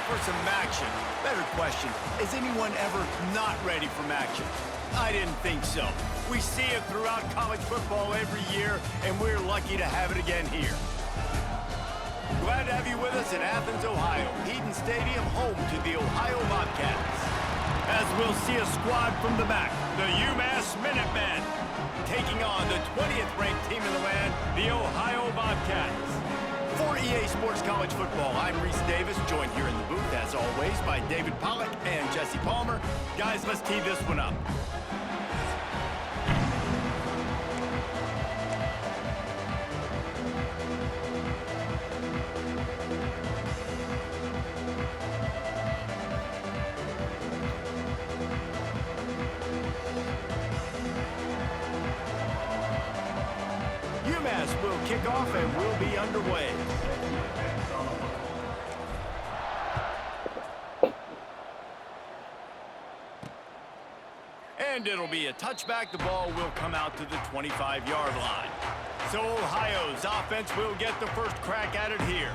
for some action. Better question, is anyone ever not ready for action? I didn't think so. We see it throughout college football every year, and we're lucky to have it again here. Glad to have you with us in Athens, Ohio. Eaton Stadium, home to the Ohio Bobcats. As we'll see a squad from the back, the UMass Minutemen, taking on the 20th ranked team in the land, the Ohio Bobcats. For EA Sports College Football, I'm Reese Davis, joined here in the booth, as always, by David Pollack and Jesse Palmer. Guys, let's tee this one up. UMass will kick off and we'll be underway. And it'll be a touchback. The ball will come out to the 25-yard line. So Ohio's offense will get the first crack at it here.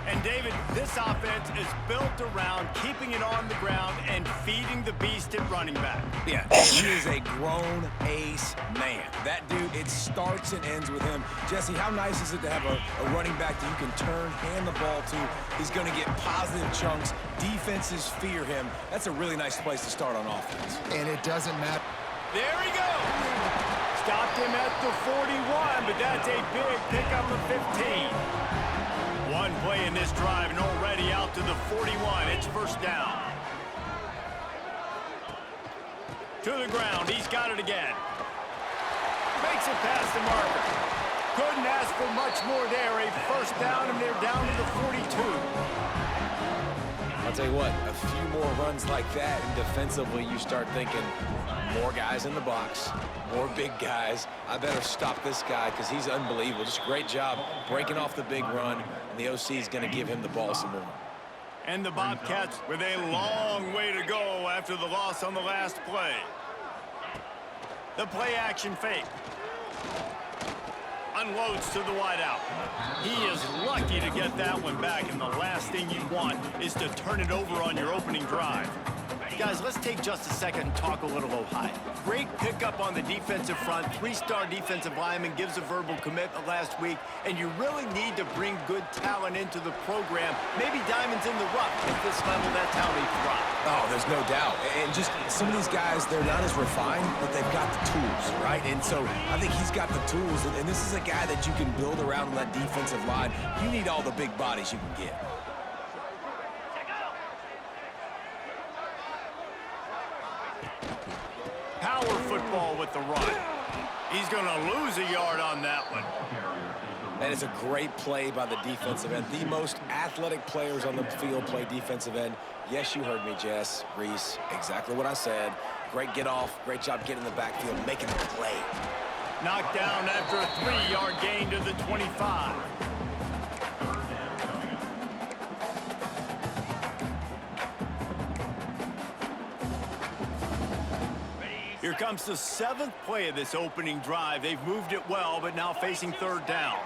And David, this offense is built around keeping it on the ground and feeding the beast at running back. Yeah, he is a grown ace man. That dude, it starts and ends with him. Jesse, how nice is it to have a running back that you can turn, hand the ball to? He's going to get positive chunks. Defenses fear him. That's a really nice place to start on offense. And it doesn't matter. There he goes. Stopped him at the 41, but that's a big pickup of 15. One play in this drive and already out to the 41. It's first down. To the ground. He's got it again. Makes it past the marker. Couldn't ask for much more there. A first down, and they're down to the 42. I'll tell you what, a few more runs like that, and defensively you start thinking, more guys in the box, more big guys. I better stop this guy because he's unbelievable. Just a great job breaking off the big run, and the OC is going to give him the ball some more. And the Bobcats with a long way to go after the loss on the last play. The play action fake. Unloads to the wideout. He is lucky to get that one back, and the last thing you want is to turn it over on your opening drive. Guys, let's take just a second and talk a little Ohio. Great pickup on the defensive front. Three-star defensive lineman gives a verbal commitment last week, and you really need to bring good talent into the program. Maybe diamonds in the rough. At this level, that's how they thrive. Oh, there's no doubt. And just some of these guys, they're not as refined, but they've got the tools, right? And so I think he's got the tools, and this is a guy that you can build around on that defensive line. You need all the big bodies you can get. Power football with the run. He's going to lose a yard on that one. That is a great play by the defensive end. The most athletic players on the field play defensive end. Yes, you heard me, Jess, Reese. Exactly what I said. Great get off. Great job getting in the backfield, making the play. Knocked down after a 3-yard gain to the 25. Here comes the 7th play of this opening drive. They've moved it well, but now facing third down.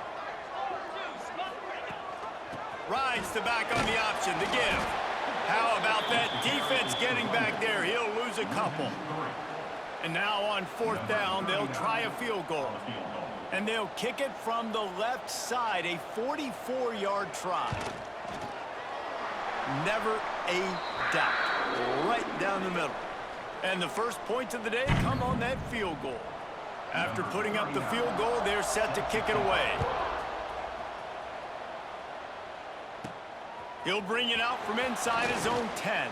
Rides the back on the option, the give. How about that defense getting back there? He'll lose a couple. And now on fourth down, they'll try a field goal. And they'll kick it from the left side, a 44-yard try. Never a doubt. Right down the middle. And the first points of the day come on that field goal. After putting up the field goal, they're set to kick it away. He'll bring it out from inside his own 10.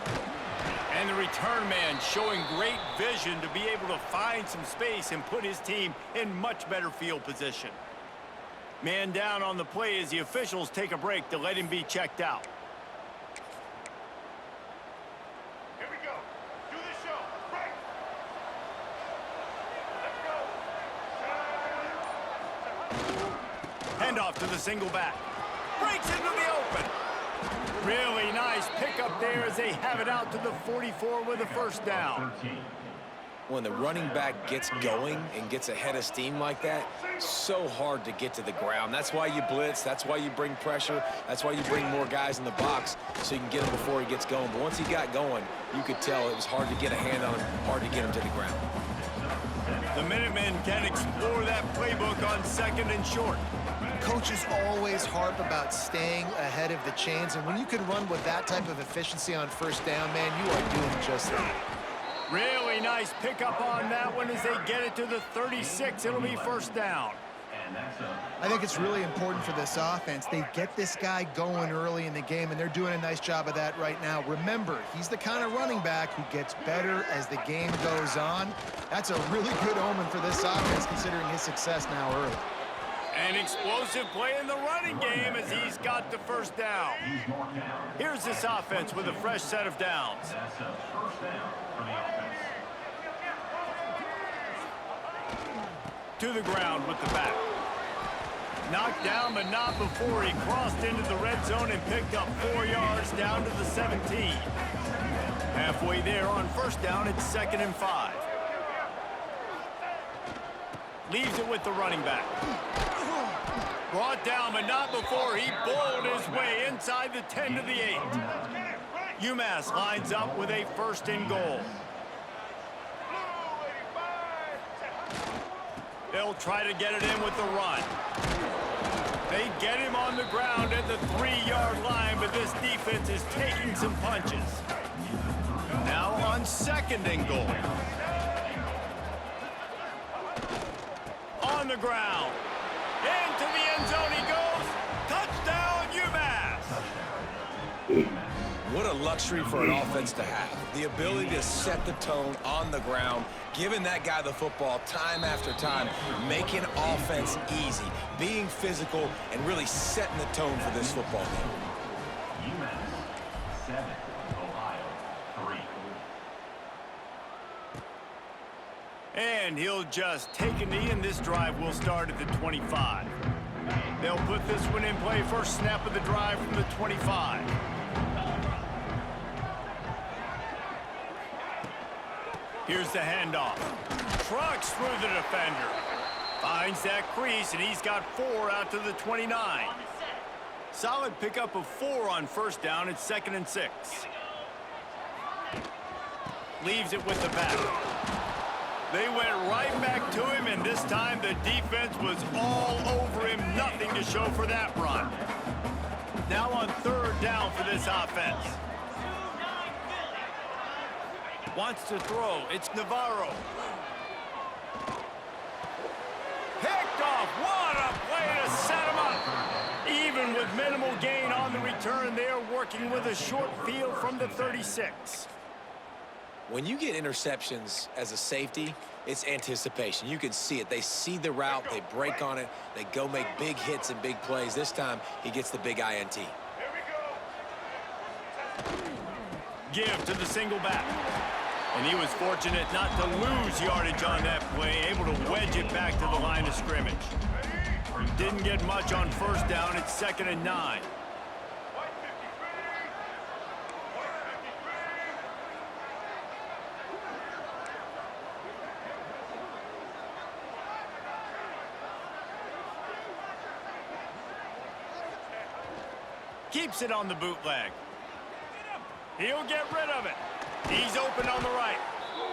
And the return man showing great vision to be able to find some space and put his team in much better field position. Man down on the play as the officials take a break to let him be checked out. Handoff to the single back. Breaks into the open. Really nice pickup there as they have it out to the 44 with a first down. When the running back gets going and gets ahead of steam like that, so hard to get to the ground. That's why you blitz. That's why you bring pressure. That's why you bring more guys in the box so you can get him before he gets going. But once he got going, you could tell it was hard to get a hand on him, hard to get him to the ground. The Minutemen can explore that playbook on second and short. Coaches always harp about staying ahead of the chains, and when you can run with that type of efficiency on first down, man, you are doing just that. Really nice pickup on that one as they get it to the 36. It'll be first down. I think it's really important for this offense. They get this guy going early in the game, and they're doing a nice job of that right now. Remember, he's the kind of running back who gets better as the game goes on. That's a really good omen for this offense, considering his success now early. An explosive play in the running game as he's got the first down. Here's this offense with a fresh set of downs. To the ground with the back. Knocked down, but not before he crossed into the red zone and picked up 4 yards down to the 17. Halfway there on first down, it's 2nd and 5. Leaves it with the running back. Brought down, but not before he bowled his way inside the 10 to the 8. UMass lines up with a 1st and goal. They'll try to get it in with the run. They get him on the ground at the 3-yard line, but this defense is taking some punches. Now on 2nd and goal. On the ground. Into the end zone he goes. Touchdown, UMass. What a luxury for an offense to have. The ability to set the tone on the ground, giving that guy the football time after time, making offense easy, being physical, and really setting the tone for this football game. UMass 7, Ohio 3. And he'll just take a knee, and this drive will start at the 25. They'll put this one in play. First snap of the drive from the 25. Here's the handoff. Trucks through the defender. Finds that crease, and he's got 4 out to the 29. Solid pickup of 4 on first down. It's 2nd and 6. Leaves it with the back. They went right back to him, and this time the defense was all over him. Nothing to show for that run. Now on 3rd down for this offense. Wants to throw. It's Navarro. Picked off. What a play to set him up. Even with minimal gain on the return, they are working with a short field from the 36. When you get interceptions as a safety, it's anticipation. You can see it. They see the route, they break on it, they go make big hits and big plays. This time, he gets the big INT. Give to the single back. And he was fortunate not to lose yardage on that play, able to wedge it back to the line of scrimmage. Didn't get much on first down. It's 2nd and 9. Keeps it on the bootleg. He'll get rid of it. He's open on the right.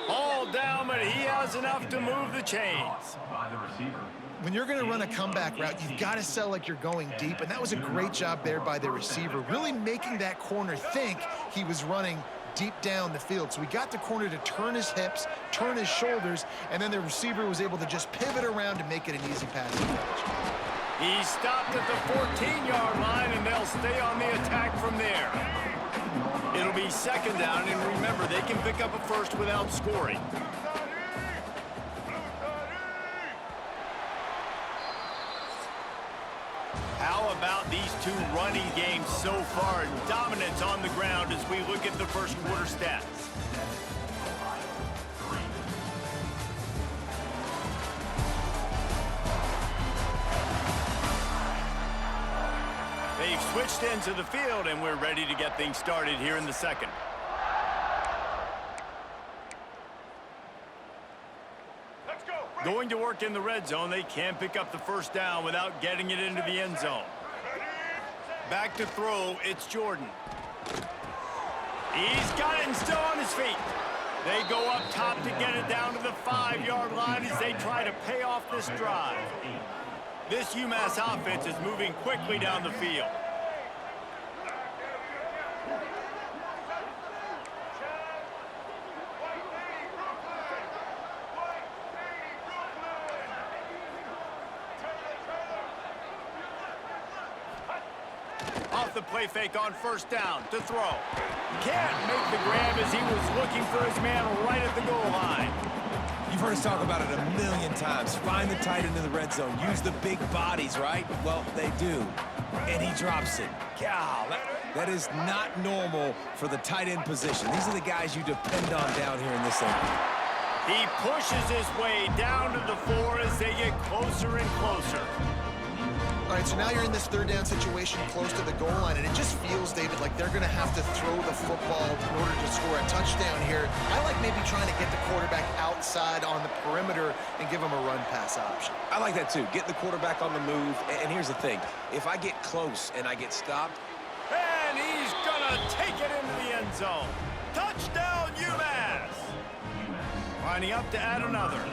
All down, but he has enough to move the chains. By the receiver. When you're going to run a comeback route, you've got to sell like you're going deep, and that was a great job there by the receiver, really making that corner think he was running deep down the field. So we got the corner to turn his hips, turn his shoulders, and then the receiver was able to just pivot around and make it an easy passing catch. He stopped at the 14-yard line, and they'll stay on the attack from there. It'll be 2nd down, and remember, they can pick up a first without scoring. How about these two running games so far? Dominance on the ground as we look at the first quarter stats. They've switched into the field, and we're ready to get things started here in the second. Let's go. Going to work in the red zone. They can't pick up the first down without getting it into the end zone. Back to throw. It's Jordan. He's got it and still on his feet. They go up top to get it down to the 5-yard line as they try to pay off this drive. This UMass offense is moving quickly down the field. Off the play fake on first down to throw. Can't make the grab as he was looking for his man right at the goal line. You've heard us talk about it a million times. Find the tight end in the red zone. Use the big bodies, right? Well, they do. And he drops it. God, that is not normal for the tight end position. These are the guys you depend on down here in this area. He pushes his way down to the 4 as they get closer and closer. All right, so now you're in this 3rd down situation close to the goal line, and it just feels, David, like they're going to have to throw the football in order to score a touchdown here. I like maybe trying to get the quarterback outside on the perimeter and give him a run-pass option. I like that, too. Get the quarterback on the move. And here's the thing. If I get close and I get stopped. And he's going to take it into the end zone. Touchdown, UMass. Lining up to add another.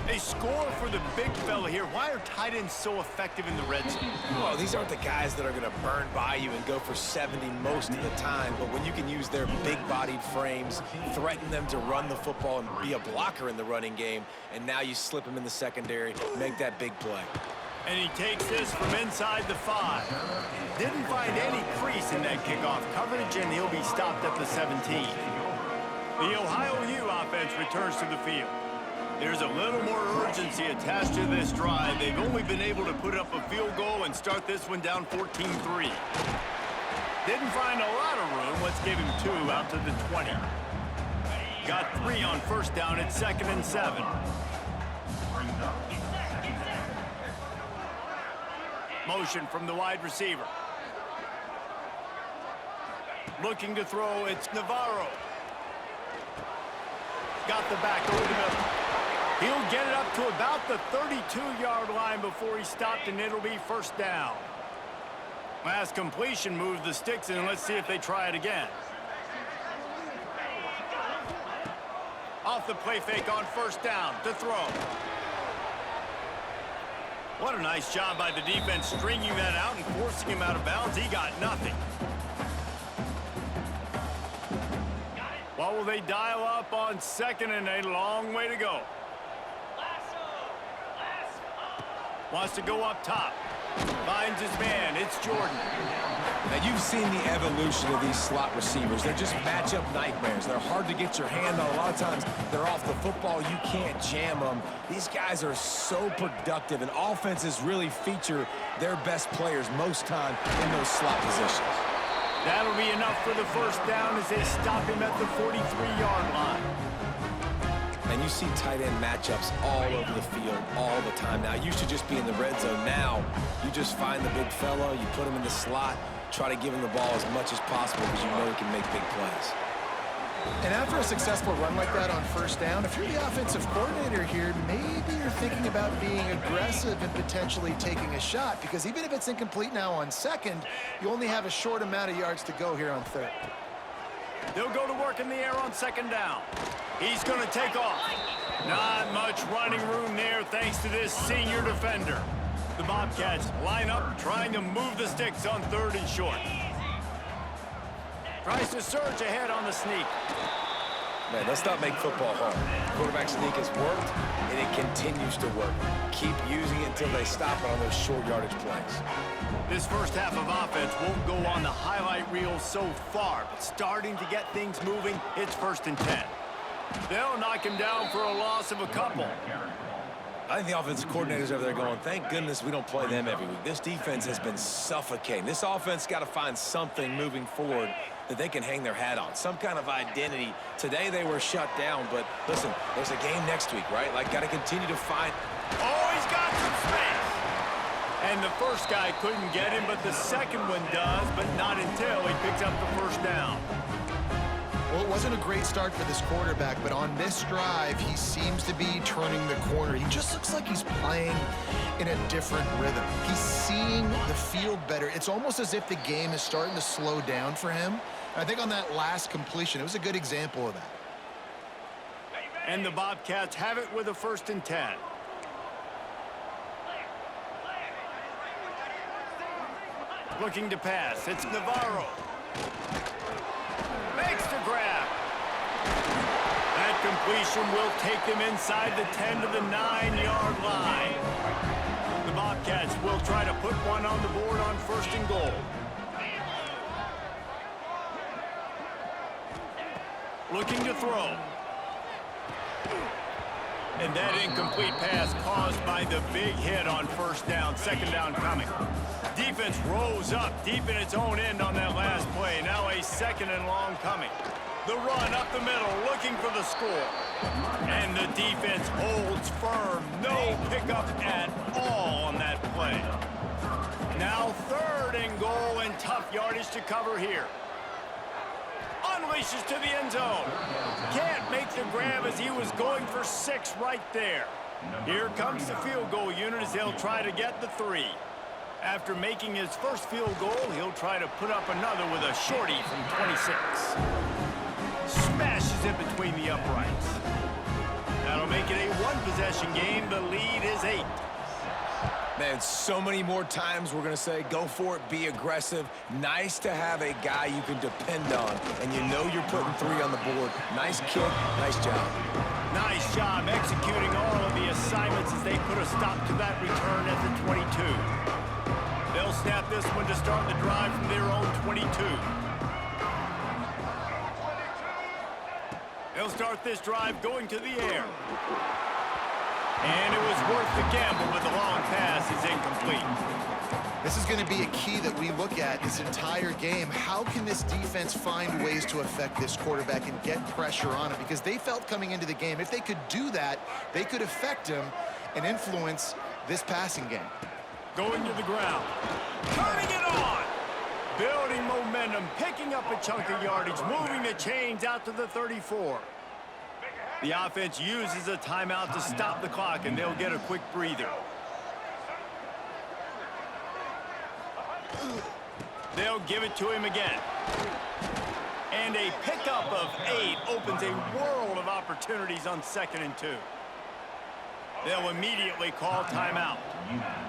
They score for the big fella here. Why are tight ends so effective in the red zone? Well, these aren't the guys that are going to burn by you and go for 70 most of the time, but when you can use their big-bodied frames, threaten them to run the football and be a blocker in the running game, and now you slip them in the secondary, make that big play. And he takes this from inside the 5. Didn't find any crease in that kickoff coverage, and he'll be stopped at the 17. The Ohio U offense returns to the field. There's a little more urgency attached to this drive. They've only been able to put up a field goal and start this one down 14-3. Didn't find a lot of room. Let's give him 2 out to the 20. Got 3 on first down at 2nd and 7. Motion from the wide receiver. Looking to throw, it's Navarro. Got the back over the middle. He'll get it up to about the 32-yard line before he stopped, and it'll be first down. Last completion moved the sticks, and let's see if they try it again. Off the play fake on first down to throw. What a nice job by the defense stringing that out and forcing him out of bounds. He got nothing. What will they dial up on 2nd and a long way to go? Wants to go up top. Finds his man. It's Jordan. Now, you've seen the evolution of these slot receivers. They're just matchup nightmares. They're hard to get your hand on. A lot of times, they're off the football. You can't jam them. These guys are so productive, and offenses really feature their best players most time in those slot positions. That'll be enough for the first down as they stop him at the 43-yard line. And you see tight end matchups all over the field all the time. Now, it used to just be in the red zone. Now, you just find the big fellow, you put him in the slot, try to give him the ball as much as possible because you know he can make big plays. And after a successful run like that on first down, if you're the offensive coordinator here, maybe you're thinking about being aggressive and potentially taking a shot, because even if it's incomplete now on 2nd, you only have a short amount of yards to go here on 3rd. They'll go to work in the air on 2nd down. He's going to take off. Not much running room there thanks to this senior defender. The Bobcats line up trying to move the sticks on 3rd and short. Tries to surge ahead on the sneak. Man, let's not make football hard. Quarterback sneak has worked, and it continues to work. Keep using it until they stop it on those short yardage plays. This first half of offense won't go on the highlight reel so far, but starting to get things moving, it's 1st and 10. They'll knock him down for a loss of a couple. I think the offensive coordinators over there going, thank goodness we don't play them every week. This defense has been suffocating. This offense got to find something moving forward that they can hang their hat on, some kind of identity. Today they were shut down, but listen, there's a game next week, right? Like, got to continue to find. Oh, he's got some space. And the first guy couldn't get him, but the second one does, but not until he picks up the first down. Well, it wasn't a great start for this quarterback, but on this drive, he seems to be turning the corner. He just looks like he's playing in a different rhythm. He's seeing the field better. It's almost as if the game is starting to slow down for him. And I think on that last completion, it was a good example of that. And the Bobcats have it with a 1st and 10. Looking to pass. It's Navarro. Makes the grab. That completion will take them inside the 10 to the 9-yard line. The Bobcats will try to put one on the board on 1st and goal. Looking to throw. And that incomplete pass caused by the big hit on first down, 2nd down coming. Defense rose up deep in its own end on that last play. Now a 2nd and long coming. The run up the middle, looking for the score. And the defense holds firm. No pickup at all on that play. Now 3rd and goal, and tough yardage to cover here. Unleashes to the end zone. Can't make the grab as he was going for 6 right there. Here comes the field goal unit as they'll try to get the 3. After making his first field goal, he'll try to put up another with a shorty from 26. Smashes it between the uprights. That'll make it a 1-possession game. The lead is 8. Man, so many more times we're going to say, go for it, be aggressive. Nice to have a guy you can depend on, and you know you're putting 3 on the board. Nice kick, nice job. Nice job executing all of the assignments as they put a stop to that return at the 22. They'll snap this one to start the drive from their own 22. They'll start this drive going to the air. And it was worth the gamble, but the long pass is incomplete. This is going to be a key that we look at this entire game. How can this defense find ways to affect this quarterback and get pressure on him? Because they felt coming into the game, if they could do that, they could affect him and influence this passing game. Going to the ground. Turning it on. Building momentum, picking up a chunk of yardage, moving the chains out to the 34. The offense uses a timeout to stop the clock, and they'll get a quick breather. They'll give it to him again. And a pickup of 8 opens a world of opportunities on 2nd and 2. They'll immediately call timeout.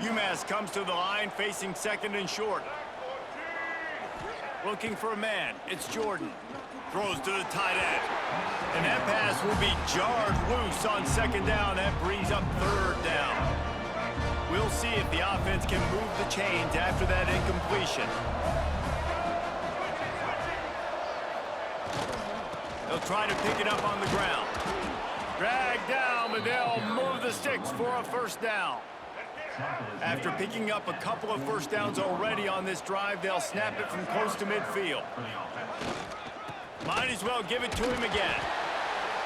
UMass comes to the line facing 2nd and short. Looking for a man. It's Jordan. Throws to the tight end. And that pass will be jarred loose on 2nd down. That brings up 3rd down. We'll see if the offense can move the chains after that incompletion. They'll try to pick it up on the ground. Drag down, but they'll move the sticks for a 1st down. After picking up a couple of 1st downs already on this drive, they'll snap it from close to midfield. Might as well give it to him again.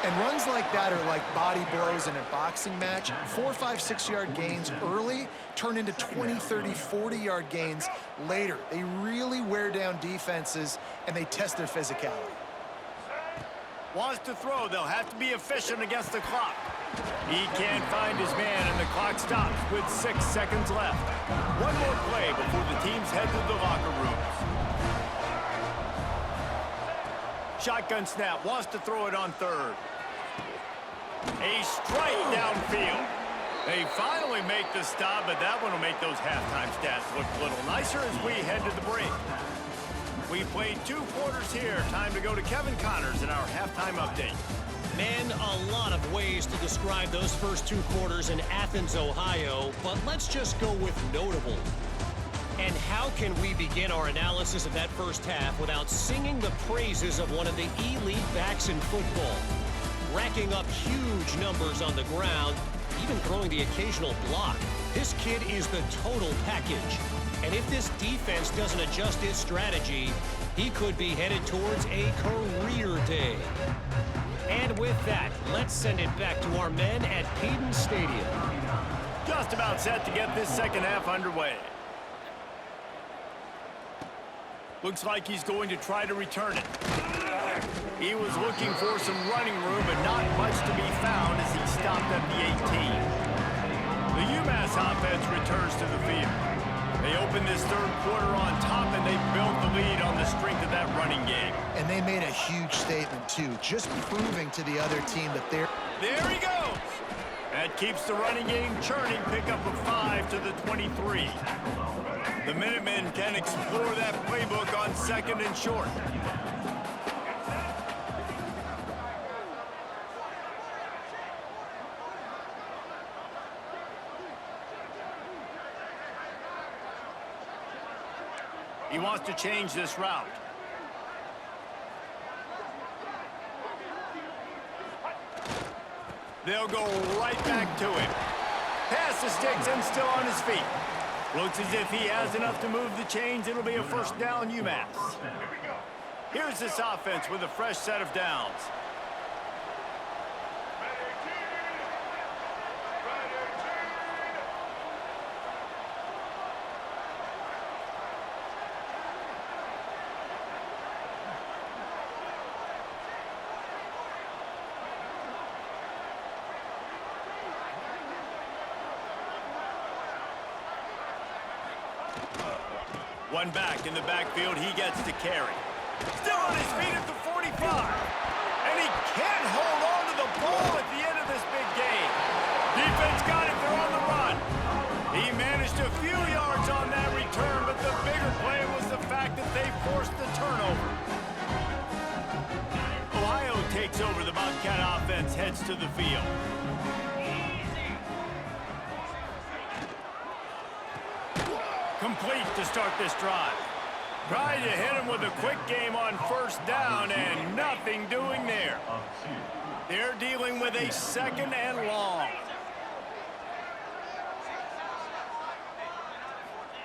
And runs like that are like body blows in a boxing match. 4, 5, 6-yard gains early turn into 20, 30, 40-yard gains later. They really wear down defenses, and they test their physicality. Wants to throw. They'll have to be efficient against the clock. He can't find his man, and the clock stops with 6 seconds left. One more play before the teams head to the locker rooms. Shotgun snap. Wants to throw it on 3rd. A strike downfield. They finally make the stop, but that one will make those halftime stats look a little nicer as we head to the break. We've played 2 quarters here. Time to go to Kevin Connors in our halftime update. Man, a lot of ways to describe those first 2 quarters in Athens, Ohio, but let's just go with notable. And how can we begin our analysis of that first half without singing the praises of one of the elite backs in football? Racking up huge numbers on the ground, even throwing the occasional block. This kid is the total package. And if this defense doesn't adjust its strategy, he could be headed towards a career day. And with that, let's send it back to our men at Peden Stadium. Just about set to get this second half underway. Looks like he's going to try to return it. He was looking for some running room, but not much to be found as he stopped at the 18. The UMass offense returns to the field. They open this third quarter on top, and they built the lead on the strength of that running game. And they made a huge statement, too, just proving to the other team that they're... There he goes! That keeps the running game churning. Pickup of 5 to the 23. The Minutemen can explore that playbook on 2nd and short. He wants to change this route. They'll go right back to him. Pass the sticks and still on his feet. Looks as if he has enough to move the chains. It'll be a 1st down, UMass. Here's this offense with a fresh set of downs. One back in the backfield, he gets to carry. Still on his feet at the 45. And he can't hold on to the ball at the end of this big game. Defense got it, they're on the run. He managed a few yards on that return, but the bigger play was the fact that they forced the turnover. Ohio takes takes over, the Bobcat offense heads to the field. Complete to start this drive. Trying to hit him with a quick game on first down, and nothing doing there. They're dealing with a second and long.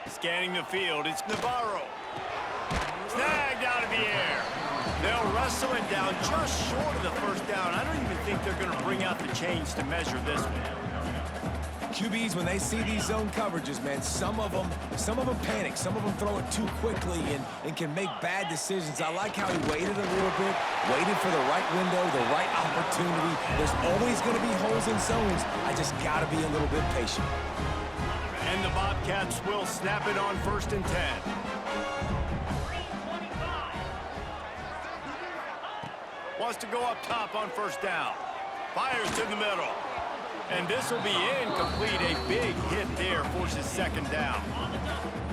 Scanning the field, it's Navarro. Snagged out of the air. They'll wrestle it down just short of the first down. I don't even think they're going to bring out the chains to measure this one. QBs, when they see these zone coverages, man, some of them panic. Some of them throw it too quickly and can make bad decisions. I like how he waited a little bit, waited for the right window, the right opportunity. There's always going to be holes in zones. I just got to be a little bit patient. And the Bobcats will snap it on 1st and 10. Wants to go up top on first down. Fires to the middle. And this will be incomplete. A big hit there forces second down.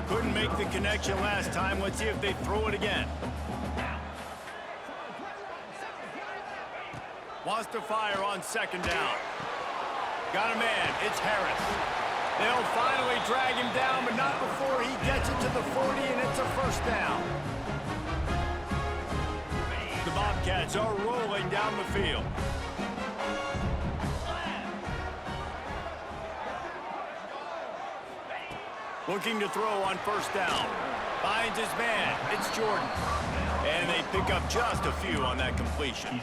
Couldn't make the connection last time. Let's see if they throw it again. Wants to fire on second down. Got a man. It's Harris. They'll finally drag him down, but not before he gets it to the 40, and it's a first down. The Bobcats are rolling down the field. Looking to throw on first down. Finds his man. It's Jordan. And they pick up just a few on that completion.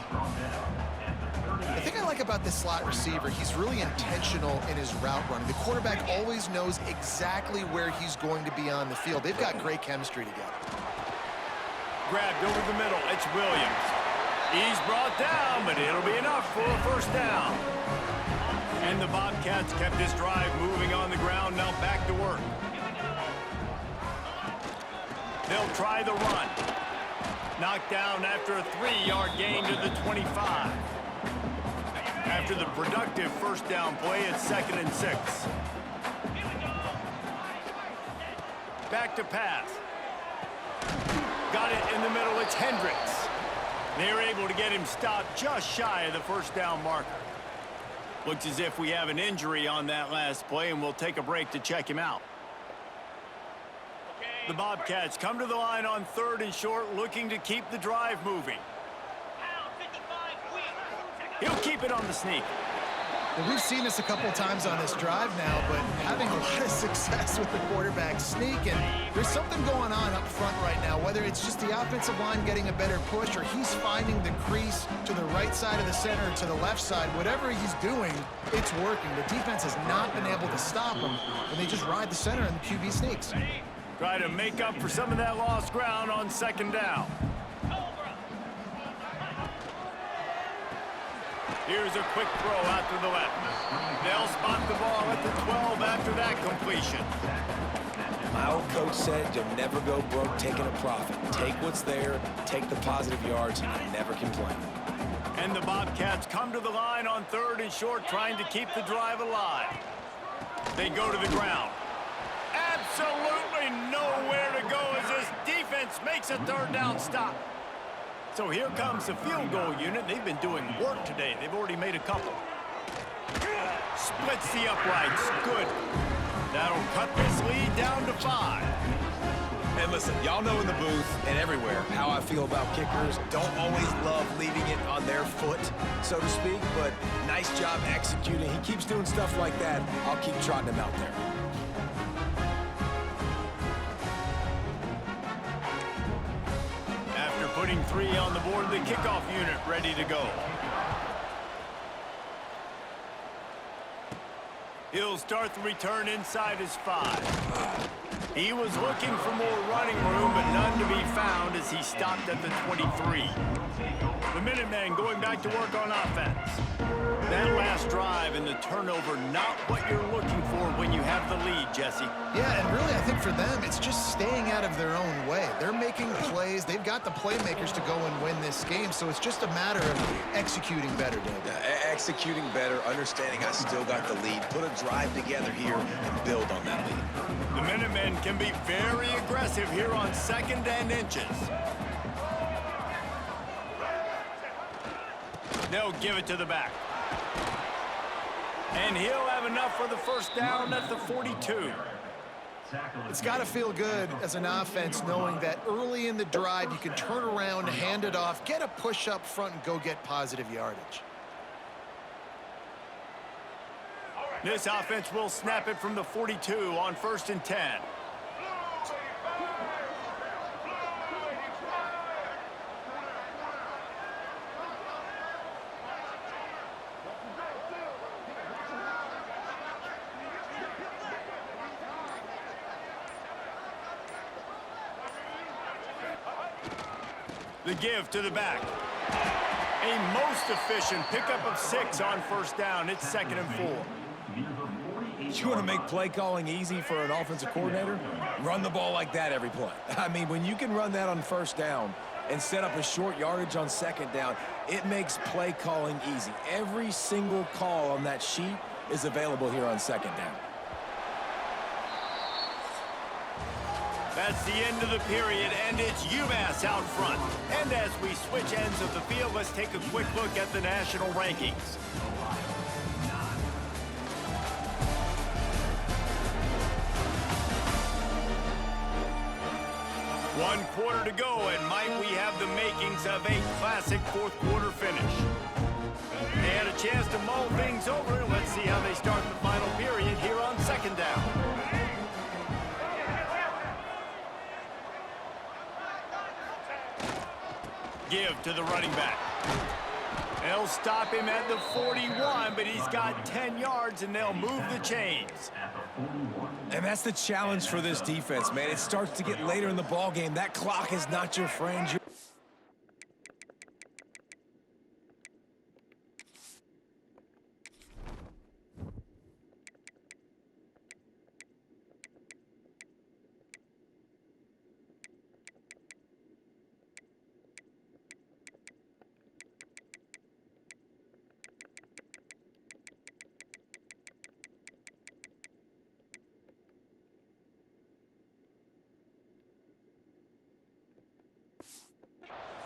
The thing I like about this slot receiver, he's really intentional in his route running. The quarterback always knows exactly where he's going to be on the field. They've got great chemistry together. Grabbed over the middle. It's Williams. He's brought down, but it'll be enough for a first down. And the Bobcats kept this drive moving on the ground. Now back to work. They'll try the run. Knocked down after a 3-yard gain to the 25. After the productive first down play, it's 2nd and 6. Back to pass. Got it in the middle. It's Hendricks. They're able to get him stopped just shy of the first down marker. Looks as if we have an injury on that last play, and we'll take a break to check him out. The Bobcats come to the line on 3rd and short, looking to keep the drive moving. He'll keep it on the sneak. Well, we've seen this a couple times on this drive now, but having a lot of success with the quarterback sneak, and there's something going on up front right now, whether it's just the offensive line getting a better push or he's finding the crease to the right side of the center or to the left side. Whatever he's doing, it's working. The defense has not been able to stop him, and they just ride the center and the QB sneaks. Try to make up for some of that lost ground on 2nd down. Here's a quick throw out to the left. They'll spot the ball at the 12 after that completion. My old coach said you'll never go broke taking a profit. Take what's there, take the positive yards, and never complain. And the Bobcats come to the line on 3rd and short, trying to keep the drive alive. They go to the ground. Absolutely nowhere to go as this defense makes a 3rd down stop. So here comes the field goal unit. They've been doing work today. They've already made a couple. Splits the uprights. Good. That'll cut this lead down to 5. And listen, y'all know in the booth and everywhere how I feel about kickers. Don't always love leaving it on their foot, so to speak, but nice job executing. He keeps doing stuff like that. I'll keep trotting him out there. After putting 3 on the board, the kickoff unit ready to go. He'll start the return inside his 5. He was looking for more running room, but none to be found as he stopped at the 23. The Minutemen going back to work on offense. That last drive and the turnover, not what you're looking for when you have the lead, Jesse. Yeah, and really, I think for them, it's just staying out of their own way. They're making plays. They've got the playmakers to go and win this game, so it's just a matter of executing better, Dave. Executing better, understanding I still got the lead. Put a drive together here and build on that lead. The Minutemen can be very aggressive here on 2nd and inches. They'll give it to the back. And he'll have enough for the first down at the 42. It's got to feel good as an offense knowing that early in the drive you can turn around, hand it off, get a push up front, and go get positive yardage. This offense will snap it from the 42 on 1st and 10. The give to the back. A most efficient pickup of 6 on 1st down. It's 2nd and 4. You want to make play calling easy for an offensive coordinator? Run the ball like that every play. I mean, when you can run that on 1st down and set up a short yardage on 2nd down, it makes play calling easy. Every single call on that sheet is available here on 2nd down. That's the end of the period, and it's UMass out front. And as we switch ends of the field, let's take a quick look at the national rankings. One quarter to go, and might we have the makings of a classic 4th quarter finish. They had a chance to mull things over. Let's see how they start the final period here on 2nd down. Give to the running back. They'll stop him at the 41, but he's got 10 yards, and they'll move the chains. And that's the challenge for this defense, man. It starts to get later in the ball game. That clock is not your friend.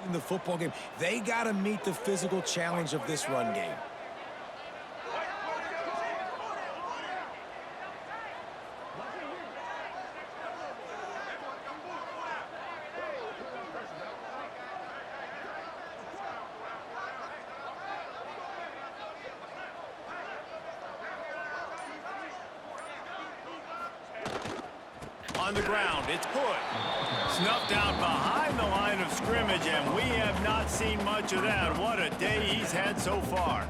In the football game, they got to meet the physical challenge of this run game. On the ground, it's put. Snuffed out behind the line of scrimmage, and we have not seen much of that. What a day he's had so far.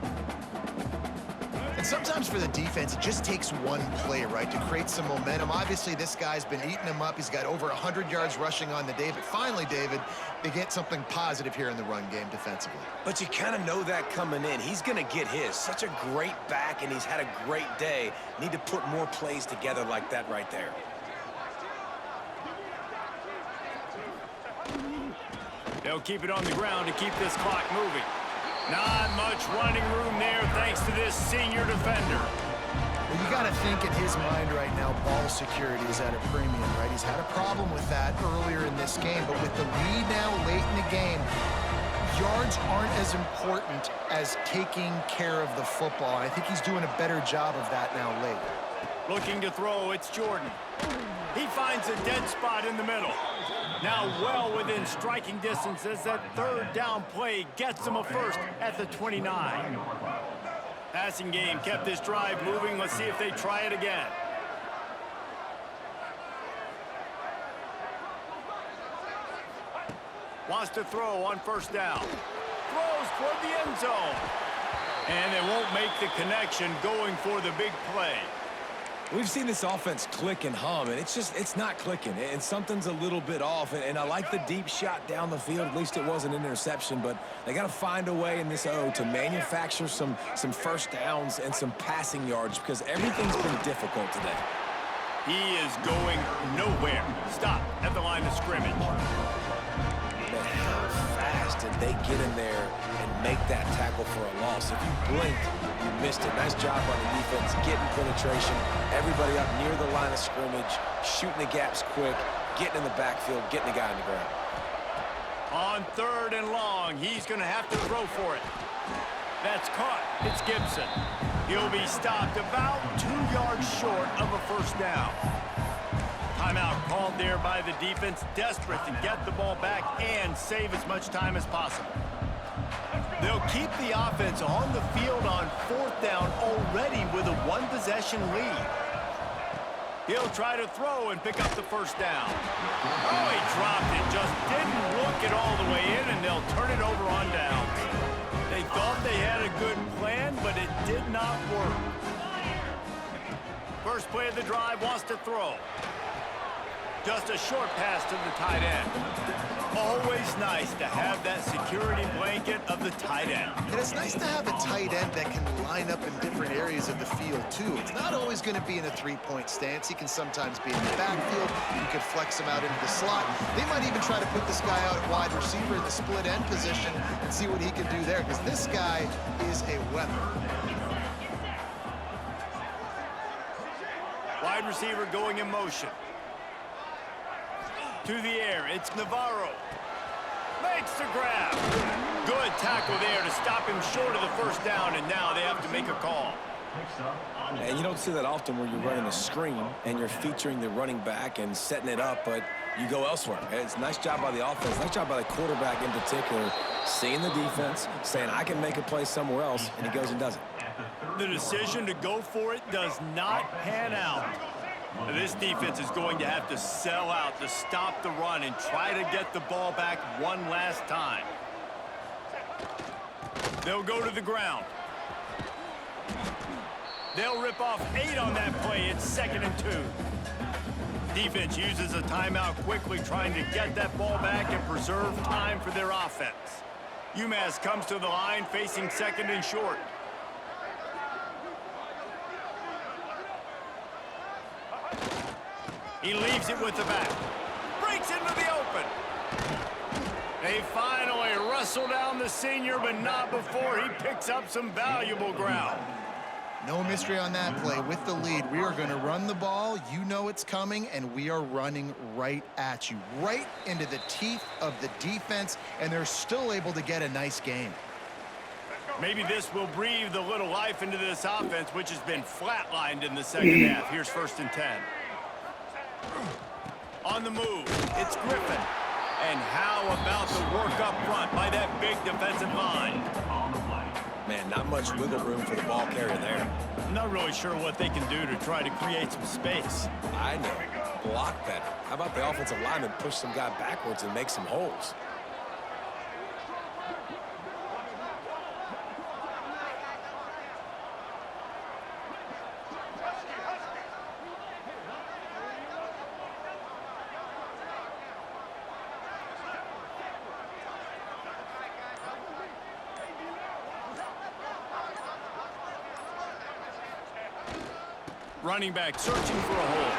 And sometimes for the defense, it just takes one play, right, to create some momentum. Obviously, this guy's been eating him up. He's got over 100 yards rushing on the day. But finally, David, they get something positive here in the run game defensively. But you kind of know that coming in. He's going to get his. Such a great back, and he's had a great day. Need to put more plays together like that right there. They'll keep it on the ground to keep this clock moving. Not much running room there thanks to this senior defender. Well, you got to think in his mind right now, ball security is at a premium, right? He's had a problem with that earlier in this game, but with the lead now late in the game, yards aren't as important as taking care of the football. I think he's doing a better job of that now late. Looking to throw, it's Jordan. He finds a dead spot in the middle. Now well within striking distance as that 3rd down play gets him a first at the 29. Passing game kept this drive moving. Let's see if they try it again. Wants to throw on 1st down. Throws toward the end zone. And they won't make the connection going for the big play. We've seen this offense click and hum, and it's not clicking, and something's a little bit off. And I like the deep shot down the field. At least it wasn't an interception, but they got to find a way in this O to manufacture some 1st downs and some passing yards because everything's been difficult today. He is going nowhere. Stop at the line of scrimmage. But how fast did they get in there and make that tackle for a loss? If you blinked, you missed it. Nice job on the defense, getting penetration. Everybody up near the line of scrimmage, shooting the gaps quick, getting in the backfield, getting the guy on the ground. On 3rd and long, he's going to have to throw for it. That's caught. It's Gibson. He'll be stopped about 2 yards short of a first down. Timeout called there by the defense, desperate to get the ball back and save as much time as possible. They'll keep the offense on the field on 4th down already with a 1-possession lead. He'll try to throw and pick up the first down. Oh, he dropped it. Just didn't look it all the way in, and they'll turn it over on downs. They thought they had a good plan, but it did not work. First play of the drive, wants to throw. Just a short pass to the tight end. Always nice to have that security blanket of the tight end. And it's nice to have a tight end that can line up in different areas of the field, too. It's not always going to be in a three-point stance. He can sometimes be in the backfield. You could flex him out into the slot. They might even try to put this guy out at wide receiver in the split end position and see what he can do there, because this guy is a weapon. Wide receiver going in motion. To the air, it's Navarro. Makes the grab. Good tackle there to stop him short of the first down, and now they have to make a call. And you don't see that often where you're running a screen and you're featuring the running back and setting it up, but you go elsewhere. It's a nice job by the offense, nice job by the quarterback in particular, seeing the defense, saying, I can make a play somewhere else, and he goes and does it. The decision to go for it does not pan out. This defense is going to have to sell out to stop the run and try to get the ball back one last time. They'll go to the ground. They'll rip off 8 on that play. It's 2nd and 2. Defense uses a timeout quickly, trying to get that ball back and preserve time for their offense. UMass comes to the line facing 2nd and short. He leaves it with the back. Breaks into the open. They finally wrestle down the senior, but not before he picks up some valuable ground. No mystery on that play. With the lead, we are going to run the ball. You know it's coming, and we are running right at you, right into the teeth of the defense, and they're still able to get a nice game. Maybe this will breathe a little life into this offense, which has been flatlined in the second half. Here's 1st and 10. On the move, it's Griffin. And how about the work up front by that big defensive line? Man, not much wiggle room for the ball carrier there. I'm not really sure what they can do to try to create some space. I know. Block better. How about the offensive lineman push some guy backwards and make some holes? Running back searching for a hole.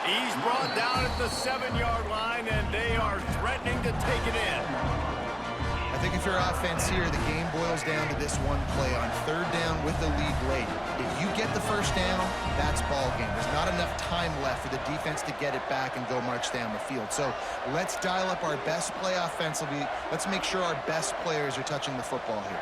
He's brought down at the 7-yard line, and they are threatening to take it in. I think if you're offense here, the game boils down to this one play on 3rd down with the lead late. If you get the first down, that's ball game. There's not enough time left for the defense to get it back and go march down the field. So let's dial up our best play offensively. Let's make sure our best players are touching the football here.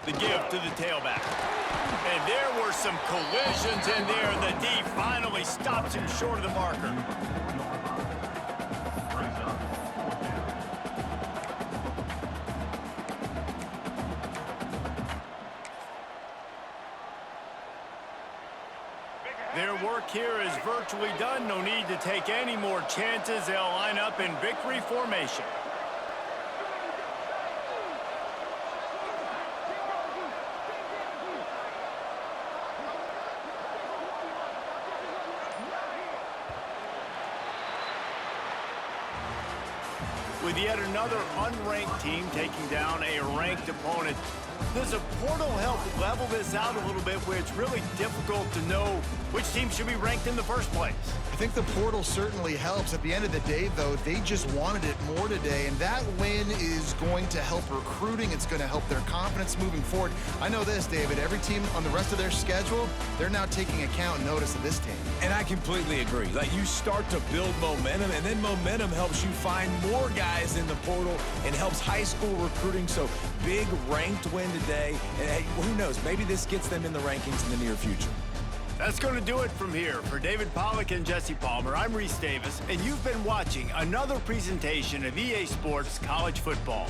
The give to the tailback. And there were some collisions in there, and the D finally stops him short of the marker. Their work here is virtually done. No need to take any more chances. They'll line up in victory formation. With yet another unranked team taking down a ranked opponent, does a portal help level this out a little bit where it's really difficult to know which team should be ranked in the first place? I think the portal certainly helps. At the end of the day, though, they just wanted it more today, and that win is going to help recruiting. It's going to help their confidence moving forward. I know this, David, every team on the rest of their schedule, they're now taking account and notice of this team. And I completely agree. Like, you start to build momentum, and then momentum helps you find more guys in the portal and helps high school recruiting. So big ranked win today, and hey, who knows, maybe this gets them in the rankings in the near future. That's going to do it from here. For David Pollack and Jesse Palmer, I'm Reese Davis, and you've been watching another presentation of EA Sports College Football.